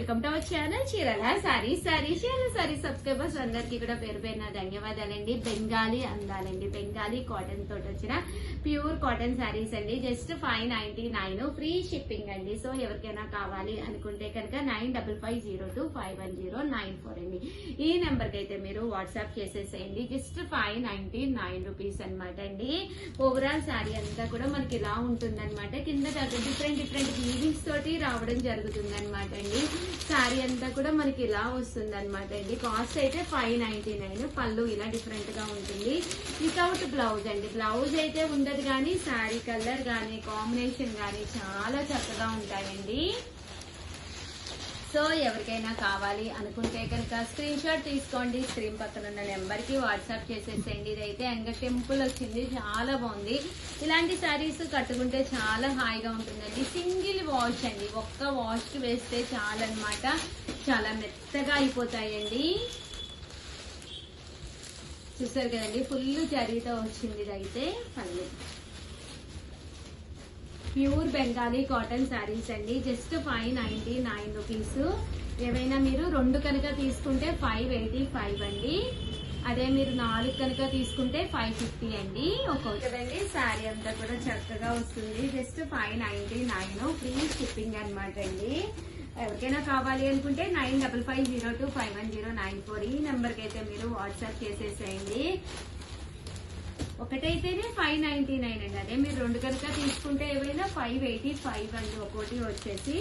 Welcome to our channel చీరల saris subscribers అందరికి కూడా పేరు పేరున ధన్యవాదాలండి. బెంగాలీ అందాలండి, బెంగాలీ కాటన్ తోటి వచ్చిన ప్యూర్ కాటన్ సారీస్ అండి. జస్ట్ 599 ఫ్రీ షిప్పింగ్ అండి. సో ఎవరికైనా కావాలి అనుకుంటే కనుక 9550251094 అండి. ఈ నెంబర్ కి అయితే మీరు వాట్సాప్ చేసేసేయండి. జస్ట్ 599 రూపీస్ అనమాట అండి. ఓవరాల్ సారీ అంతా కూడా మనకి ఇలా ఉంటుంది అనమాట. కింద డిఫరెంట్ వీవింగ్స్ తోటి రావడం జరుగుతుంది అనమాట అండి. సారీ అంతా కూడా మనకి ఇలా వస్తుంది అనమాట అండి. కాస్ట్ అయితే 599. పళ్ళు ఇలా డిఫరెంట్ గా ఉంటుంది. వితౌట్ బ్లౌజ్ అండి. బ్లౌజ్ అయితే ఉండదు కానీ సారీ కలర్ గానీ కాంబినేషన్ గానీ చాలా చక్కగా ఉంటాయండి. సో ఎవరికైనా కావాలి అనుకుంటే కనుక స్క్రీన్ షాట్ తీసుకోండి. స్క్రీన్ పక్కన ఉన్న నెంబర్ కి వాట్సాప్ చేసేసేయండి. ఇదైతే ఎంగ టెంపుల్ వచ్చింది, చాలా బాగుంది. ఇలాంటి సారీస్ కట్టుకుంటే చాలా హాయిగా ఉంటుందండి. సింగిల్ వాష్ అండి, ఒక్క వాష్ కి వేస్తే చాలన్నమాట. చాలా మెత్తగా అయిపోతాయండి. చూసారు కదండి, ఫుల్ జరీతో వచ్చింది. ఇదైతే పళ్ళు ప్యూర్ బెంగాలీ కాటన్ శారీస్ అండి. Just 599 rupees. ఏవైనా మీరు 2 కనుక తీసుకుంటే 585 అండి. అదే మీరు 4 కనుక తీసుకుంటే 550 అండి. ఒక్కొక్కదండి శారీ అంతా కూడా చక్కగా వస్తుంది. జస్ట్ 599 ఫ్రీ షిప్పింగ్ అనమాట అండి. ఎవరికైనా కావాలి అనుకుంటే 9550251094 ఈ నెంబర్ కి అయితే మీరు వాట్సాప్ చేసేసేయండి. ఒకటైతేనే 599 అండి. అదే మీరు 2 కనుక తీసుకుంటే ఏవైనా 585 అండి ఒక్కొక్కటి వచ్చేసి.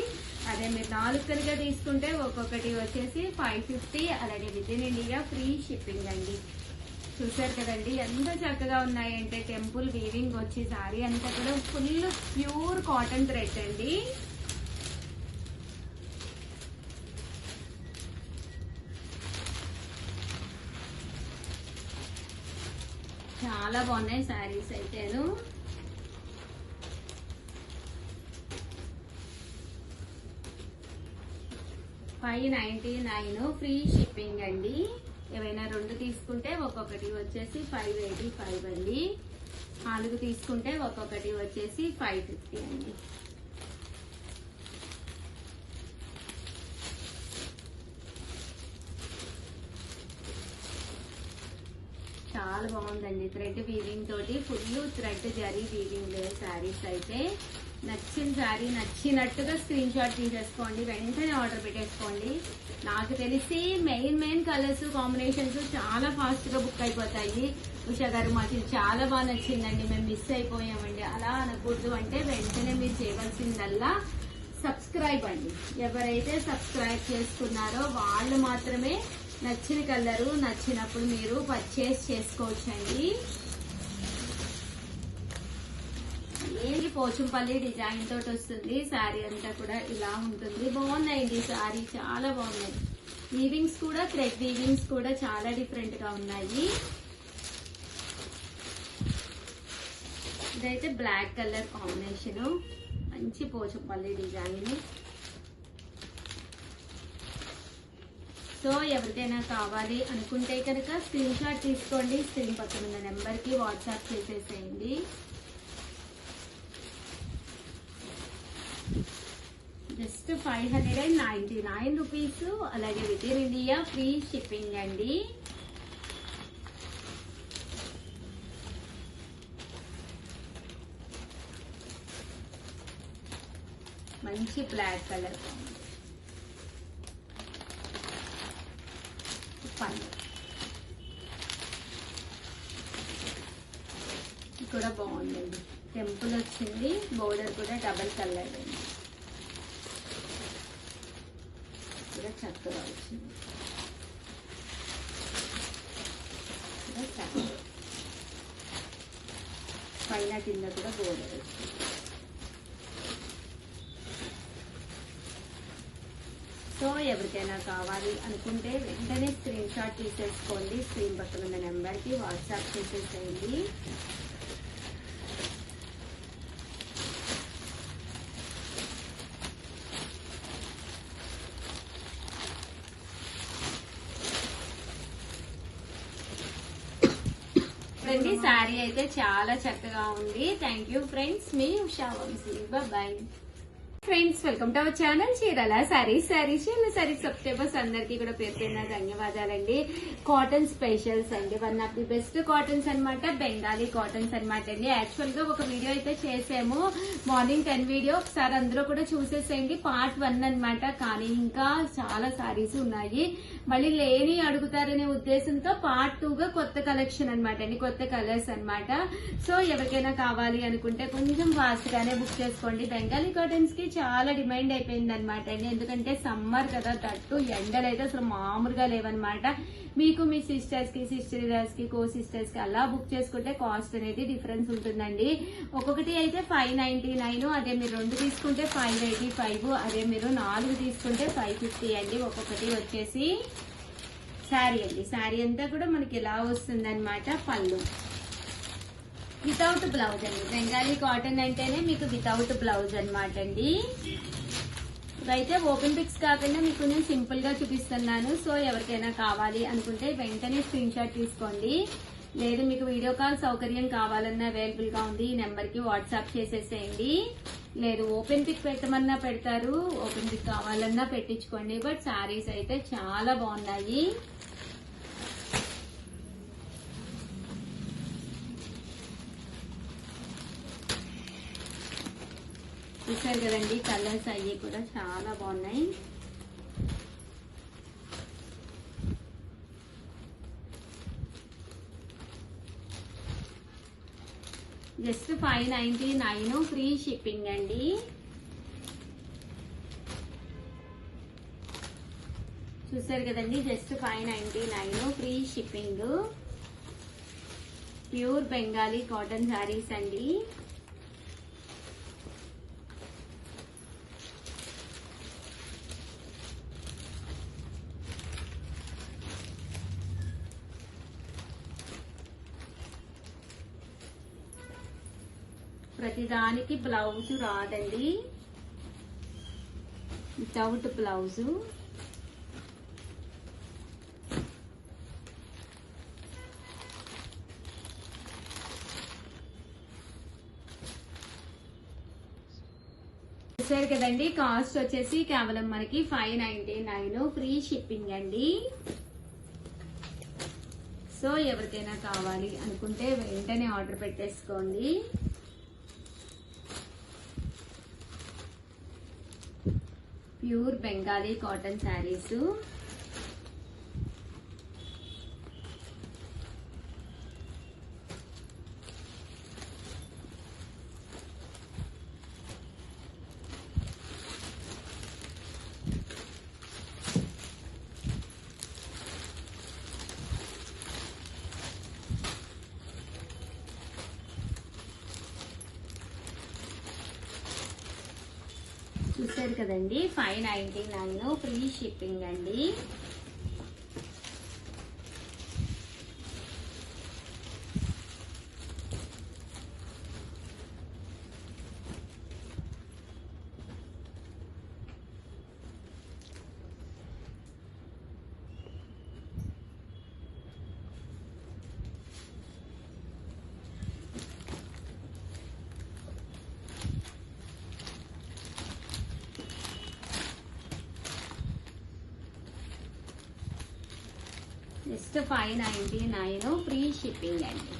అదే మీరు 4 కనుక తీసుకుంటే ఒక్కొక్కటి వచ్చేసి 550. అలాగే with in India free shipping అండి. చూసారు కదండి ఎంత చక్కగా ఉన్నాయంటే టెంపుల్ వీవింగ్ వచ్చి సారీ అంతా కూడా ఫుల్ ప్యూర్ కాటన్ థ్రెడ్ అండి. చాలా బాగున్నాయి శారీస్ అయితేను. $599 ఫ్రీ షిప్పింగ్ అండి. ఏవైనా 2 తీసుకుంటే ఒక్కొక్కటి వచ్చేసి 585 అండి. 4 తీసుకుంటే ఒక్కొక్కటి వచ్చేసి 550 అండి. చాలా బాగుందండి. థ్రెడ్ వీవింగ్ తోటి full thread zari weaving saris అయితే. నచ్చిన శారీ నచ్చినట్టుగా స్క్రీన్ షాట్ తీసేసుకోండి, వెంటనే ఆర్డర్ పెట్టేసుకోండి. నాకు తెలిసి మెయిన్ కలర్స్ కాంబినేషన్స్ చాలా ఫాస్ట్ గా బుక్ అయిపోతాయి. ఉషా గారు మాకు ఇది చాలా బాగా నచ్చిందండి, మేము మిస్ అయిపోయామండి అలా అనకూడదు. అంటే వెంటనే మీరు చేయవలసిందల్లా సబ్స్క్రైబ్ అండి. ఎవరైతే సబ్స్క్రైబ్ చేసుకున్నారో వాళ్ళు మాత్రమే నచ్చిన కలరు నచ్చినప్పుడు మీరు పర్చేస్ చేసుకోవచ్చండి. ఏంటి పోచంపల్లి డిజైన్ తోటి వస్తుంది. శారీ అంతా కూడా ఇలా ఉంటుంది. బాగున్నాయండి శారీ, చాలా బాగున్నాయి. వీవింగ్స్ కూడా థ్రెడ్ వీవింగ్స్ కూడా చాలా డిఫరెంట్ గా ఉన్నాయి. ఇదైతే బ్లాక్ కలర్ కాంబినేషన్, మంచి పోచంపల్లి డిజైన్. సో ఎవరికైనా కావాలి అనుకుంటే కనుక స్క్రీన్ షాట్ తీసుకోండి. స్క్రీన్ పక్కన ఉన్న నెంబర్ కి వాట్సాప్ చేసేసేయండి. Just 599 rupees. అలాగే with in India free shipping అండి. మంచి బ్లాక్ కలర్ కూడా బాగుందండి. టెంపుల్ వచ్చింది, బోర్డర్ కూడా డబల్ కలర్ అండి, కూడా చక్కగా వచ్చింది. పైన కింద కూడా బోర్డర్ వచ్చింది. సో ఎవరికైనా కావాలి అనుకుంటే వెంటనే స్క్రీన్ షాట్ తీసేసుకోండి. స్క్రీన్ పక్కన ఉన్న నెంబర్ కి వాట్సాప్ చేసేసేయండి. శారీ అయితే చాలా చక్కగా ఉంది. థ్యాంక్ యూ ఫ్రెండ్స్, మీ Usha Vamshi. Bye. Friends, welcome to our channel Chirala sarees. Subscribers అందరికి కూడా పేరు పేరున ధన్యవాదాలండి. కాటన్ స్పెషల్స్ అండి, one of the best cottons అన్నమాట, బెంగాలీ కాటన్స్ అన్నమాట అండి. యాక్చువల్ గా ఒక వీడియో అయితే చేసాము, మార్నింగ్ 10 వీడియో, ఒకసారి అందరూ కూడా చూసేసేయండి. పార్ట్ 1 అన్నమాట. కానీ ఇంకా చాలా సారీస్ ఉన్నాయి, మళ్ళీ లేని అడుగుతారనే ఉద్దేశంతో పార్ట్ 2 గా కొత్త కలెక్షన్ అన్నమాట అండి, కొత్త కలర్స్ అన్నమాట. సో ఎవరికైనా కావాలి అనుకుంటే కొంచెం ఫాస్ట్ గానే బుక్ చేసుకోండి. బెంగాలీ కాటన్స్ కి చాలా డిమాండ్ అయిపోయింది అనమాట అండి, ఎందుకంటే సమ్మర్ కదా, తట్టు ఎండలు అయితే అసలు మామూలుగా లేవన్నమాట. మీకు మీ సిస్టర్స్ కి, సిస్టర్స్ కి, కో సిస్టర్స్ కి అలా బుక్ చేసుకుంటే కాస్ట్ అనేది డిఫరెన్స్ ఉంటుందండి. ఒక్కొక్కటి అయితే 599, అదే మీరు 2 తీసుకుంటే 585, అదే మీరు 4 తీసుకుంటే 550 అండి. ఒక్కొక్కటి వచ్చేసి శారీ అండి. శారీ అంతా కూడా మనకి ఇలా వస్తుంది అనమాట. పళ్ళు వితౌట్ బ్లౌజ్ అండి. బెంగాలీ కాటన్ అంటేనే మీకు వితౌట్ బ్లౌజ్ అనమాట అండి. ఇదైతే ఓపెన్ పిక్స్ కాకుండా మీకు నేను సింపుల్ గా చూపిస్తున్నాను. సో ఎవరికైనా కావాలి అనుకుంటే వెంటనే స్క్రీన్ షాట్ తీసుకోండి. లేదు మీకు వీడియో కాల్ సౌకర్యం కావాలన్నా అవైలబుల్ గా ఉంది, ఈ నెంబర్ కి వాట్సాప్ చేసేసేయండి. లేదు ఓపెన్ పిక్ పెట్టమన్నా పెడతారు, ఓపెన్ పిక్ కావాలన్నా పెట్టించుకోండి. బట్ శారీస్ అయితే చాలా బాగున్నాయి. చూసారు కదండి, కలర్స్ అయ్యి కూడా చాలా బాగున్నాయి. జస్ట్ 599 ఫ్రీ షిప్పింగ్ అండి. చూసారు కదండి, just 599 free shipping. Pure Bengali cotton saris అండి. ప్రతిదానికి బ్లౌజ్ రాదండి, వితౌట్ బ్లౌజ్. చూసారు కదండి, కాస్ట్ వచ్చేసి కేవలం మనకి 599 ఫ్రీ షిప్పింగ్ అండి. సో ఎవరికైనా కావాలి అనుకుంటే వెంటనే ఆర్డర్ పెట్టేసుకోండి. Pure Bengali cotton saris. చూసారు కదండి, 599 ఫ్రీ షిప్పింగ్ అండి. జస్ట్ 599 ఫ్రీ షిప్పింగ్ అండి.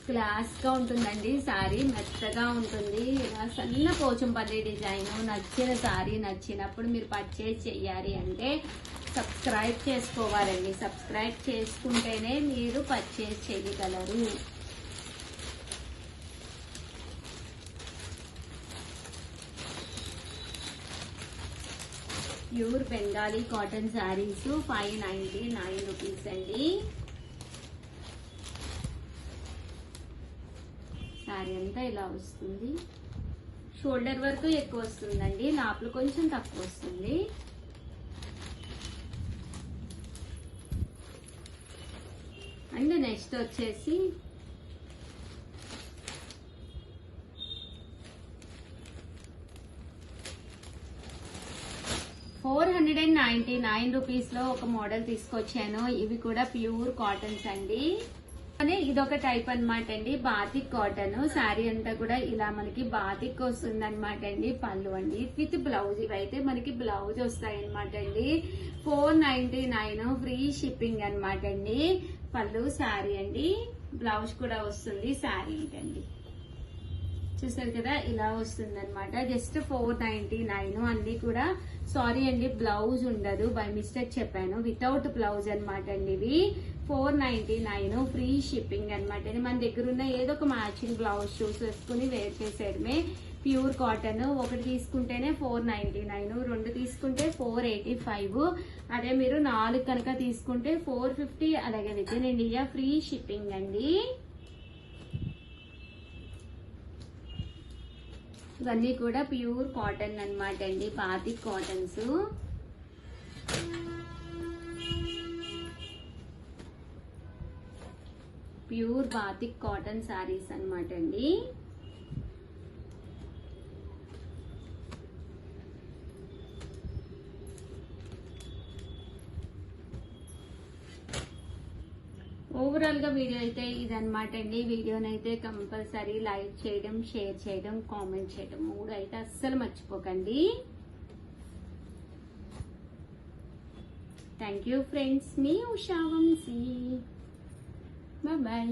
క్లాస్ గా ఉంటుందండి సారీ, మెత్తగా ఉంటుంది. సన్న పోచంపల్లి డిజైన్. నచ్చిన సారీ నచ్చినప్పుడు మీరు పర్చేజ్ చెయ్యాలి అంటే సబ్స్క్రైబ్ చేసుకోవాలండి. సబ్స్క్రైబ్ చేసుకుంటేనే మీరు పర్చేజ్ చేయగలరు. Pure Bengali cotton saris 599 rupees అండి. శారీ అంతా ఇలా వస్తుంది. షోల్డర్ వరకు ఎక్కువ వస్తుందండి, లోపల కొంచెం తక్కువ వస్తుంది. అండ్ నెక్స్ట్ వచ్చేసి ₹499 లో ఒక మోడల్ తీసుకొచ్చాను. ఇవి కూడా ప్యూర్ కాటన్స్ అండి. ఇదొక టైప్ అన్నమాట అండి, బాతిక్ కాటన్ శారీ అంతా కూడా ఇలా మనకి బాతిక్ వస్తుంది అనమాట అండి. పళ్ళు అండి విత్ బ్లౌజ్, ఇవైతే మనకి బ్లౌజ్ వస్తాయి అనమాట అండి. 499 ఫ్రీ షిప్పింగ్ అనమాట అండి. పళ్ళు శారీ అండి, బ్లౌజ్ కూడా వస్తుంది. శారీ ఇదండి, చూసారు కదా ఇలా వస్తుంది అనమాట. జస్ట్ 499 అన్ని కూడా. సారీ అండి బ్లౌజ్ ఉండదు, బై మిస్టేక్ చెప్పాను, వితౌట్ బ్లౌజ్ అనమాట అండి. ఇవి 499 ఫ్రీ షిప్పింగ్ అనమాట. మన దగ్గర ఉన్న ఏదో ఒక మ్యాచింగ్ బ్లౌజ్ చూసేసుకుని వేర్ చేసేయడమే. ప్యూర్ కాటన్, ఒకటి తీసుకుంటేనే 499, రెండు తీసుకుంటే 485, అదే మీరు 4 కనుక తీసుకుంటే 450, అలాగే with in India free shipping అండి. ఇవన్నీ కూడా ప్యూర్ కాటన్ అన్నమాట అండి, batik cottons. Pure batik cotton sarees అన్నమాట అండి. ఓవరాల్ గా వీడియో అయితే ఇదన్నమాట అండి. వీడియోనైతే కంపల్సరీ లైక్ చేయడం, షేర్ చేయడం, కామెంట్ చేయడం 3 అయితే అస్సలు మర్చిపోకండి. థ్యాంక్ యూ ఫ్రెండ్స్, మీ ఉషా వంశీ. బాయ్.